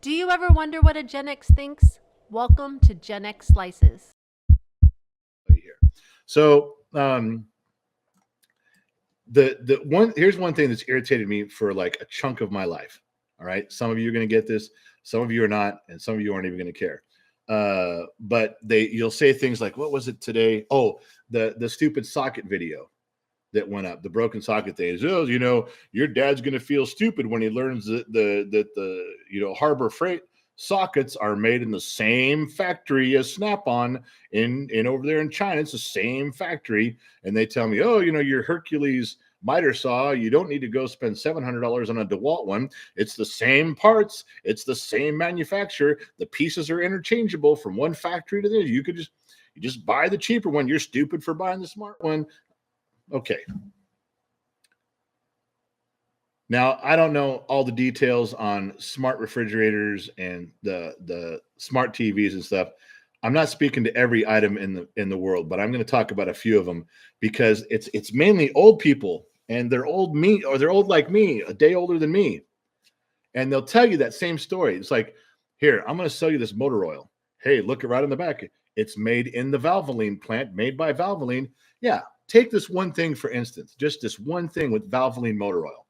Do you ever wonder what a Gen X thinks? Welcome to Gen X Slices. Right here. So the one here's one thing that's irritated me for like a chunk of my life. All right, some of you are going to get this, some of you are not, and some of you aren't even going to care. But you'll say things like, "What was it today?" Oh, the stupid socket video that went up, the broken socket thing. Is, oh, your dad's going to feel stupid when he learns that the Harbor Freight sockets are made in the same factory as Snap-on in over there in China. It's the same factory, and they tell me, oh, your Hercules miter saw, you don't need to go spend $700 on a DeWalt one. It's the same parts, it's the same manufacturer. The pieces are interchangeable from one factory to the other. You just buy the cheaper one. You're stupid for buying the smart one. Okay. Now, I don't know all the details on smart refrigerators and the smart TVs and stuff. I'm not speaking to every item in the world, but I'm going to talk about a few of them because it's mainly old people, and they're old like me, a day older than me. And they'll tell you that same story. It's like, here, I'm going to sell you this motor oil. Hey, look it right on the back. It's made in the Valvoline plant, made by Valvoline. Yeah, take this one thing, for instance, just this one thing with Valvoline motor oil.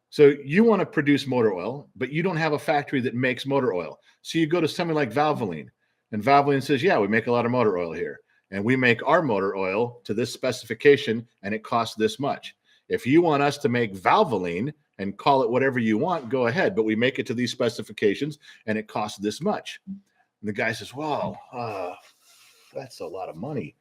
So you want to produce motor oil, but you don't have a factory that makes motor oil. So you go to something like Valvoline, and Valvoline says, yeah, we make a lot of motor oil here, and we make our motor oil to this specification, and it costs this much. If you want us to make Valvoline and call it whatever you want, go ahead, but we make it to these specifications, and it costs this much. And the guy says, wow, that's a lot of money.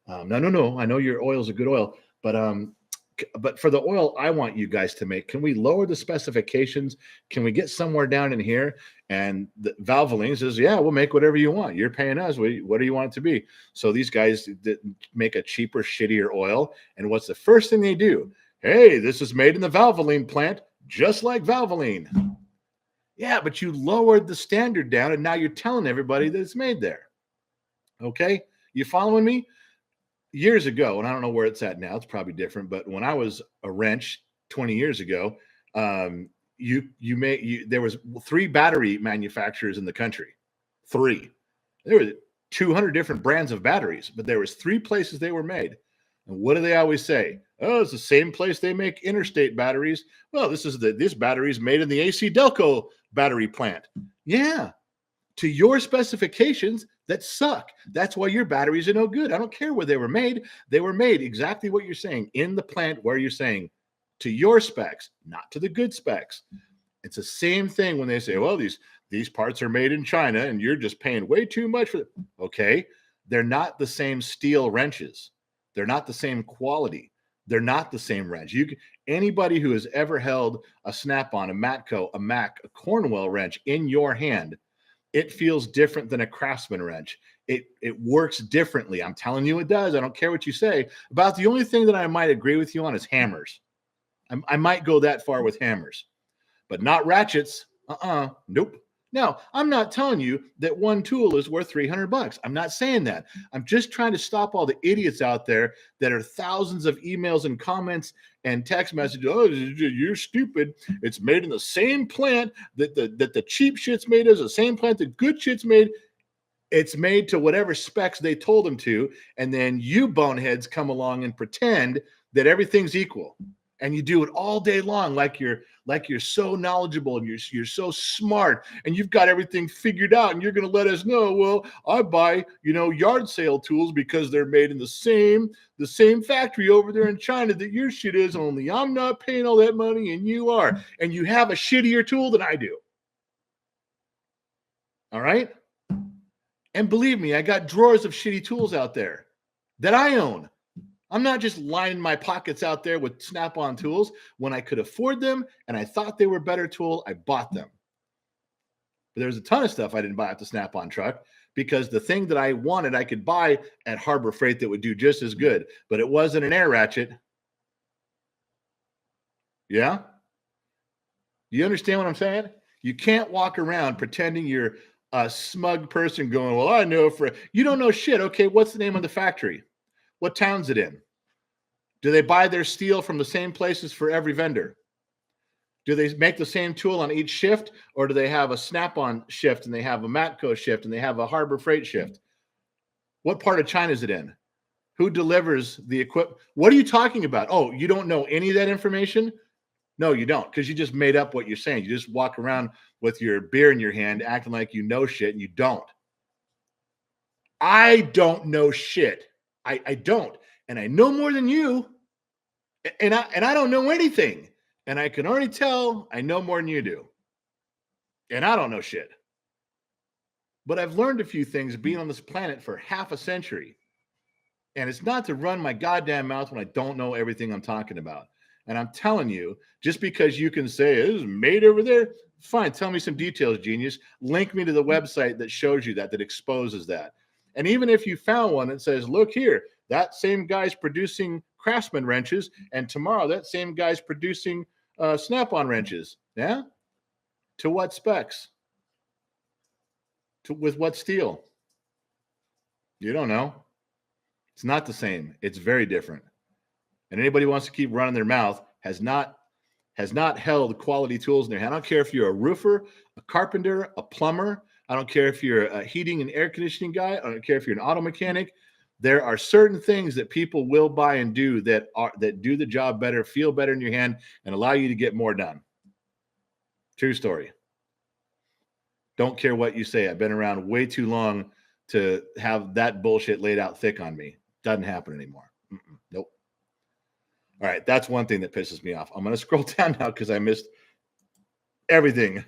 No. I know your oil is a good oil, but for the oil I want you guys to make, can we lower the specifications? Can we get somewhere down in here? And the Valvoline says, yeah, we'll make whatever you want. You're paying us. What do you want it to be? So these guys make a cheaper, shittier oil. And what's the first thing they do? Hey, this is made in the Valvoline plant, just like Valvoline. Yeah, but you lowered the standard down, and now you're telling everybody that it's made there. Okay? You following me? Years ago, and I don't know where it's at now, it's probably different, but when I was a wrench 20 years ago, there was 3 battery manufacturers in the country. 3. There were 200 different brands of batteries, but there was 3 places they were made. And what do they always say? Oh, it's the same place they make interstate batteries. Well, this battery is made in the AC Delco battery plant. Yeah, to your specifications that suck. That's why your batteries are no good. I don't care where they were made. They were made exactly what you're saying in the plant where you're saying to your specs, not to the good specs. It's the same thing when they say, well, these parts are made in China and you're just paying way too much for them. Okay, they're not the same steel wrenches. They're not the same quality. They're not the same wrench. Anybody who has ever held a Snap-on, a Matco, a Mac, a Cornwell wrench in your hand, it feels different than a Craftsman wrench. It works differently. I'm telling you it does. I don't care what you say. About the only thing that I might agree with you on is hammers. I might go that far with hammers, but not ratchets. Nope. Now, I'm not telling you that one tool is worth $300. I'm not saying that. I'm just trying to stop all the idiots out there that are thousands of emails and comments and text messages. Oh, you're stupid. It's made in the same plant that the cheap shit's made as, the same plant that good shit's made. It's made to whatever specs they told them to. And then you boneheads come along and pretend that everything's equal. And you do it all day long, like you're so knowledgeable and you're so smart and you've got everything figured out, and you're going to let us know, well, I buy yard sale tools because they're made in the same factory over there in China that your shit is, only I'm not paying all that money and you are, and you have a shittier tool than I do. All right? And believe me, I got drawers of shitty tools out there that I own. I'm not just lining my pockets out there with Snap-on tools. When I could afford them and I thought they were a better tool, I bought them. But there's a ton of stuff I didn't buy at the Snap-on truck because the thing that I wanted, I could buy at Harbor Freight that would do just as good, but it wasn't an air ratchet. Yeah? You understand what I'm saying? You can't walk around pretending you're a smug person going, well, I know you don't know shit. Okay, what's the name of the factory? What town's it in? Do they buy their steel from the same places for every vendor? Do they make the same tool on each shift, or do they have a Snap-on shift and they have a Matco shift and they have a Harbor Freight shift? What part of China is it in? Who delivers the equipment? What are you talking about? Oh, you don't know any of that information? No, you don't, because you just made up what you're saying. You just walk around with your beer in your hand acting like you know shit, and you don't. I don't know shit. I don't. And I know more than you. And I don't know anything. And I can already tell I know more than you do. And I don't know shit. But I've learned a few things being on this planet for half a century. And it's not to run my goddamn mouth when I don't know everything I'm talking about. And I'm telling you, just because you can say it is made over there, fine. Tell me some details, genius. Link me to the website that shows you that exposes that. And even if you found one that says, look here, that same guy's producing Craftsman wrenches, and tomorrow that same guy's producing Snap-on wrenches. Yeah? To what specs? With what steel? You don't know. It's not the same. It's very different. And anybody who wants to keep running their mouth has not held quality tools in their hand. I don't care if you're a roofer, a carpenter, a plumber. I don't care if you're a heating and air conditioning guy. I don't care if you're an auto mechanic. There are certain things that people will buy and do that do the job better, feel better in your hand, and allow you to get more done. True story. Don't care what you say. I've been around way too long to have that bullshit laid out thick on me. Doesn't happen anymore. Nope. All right, that's one thing that pisses me off. I'm going to scroll down now because I missed everything.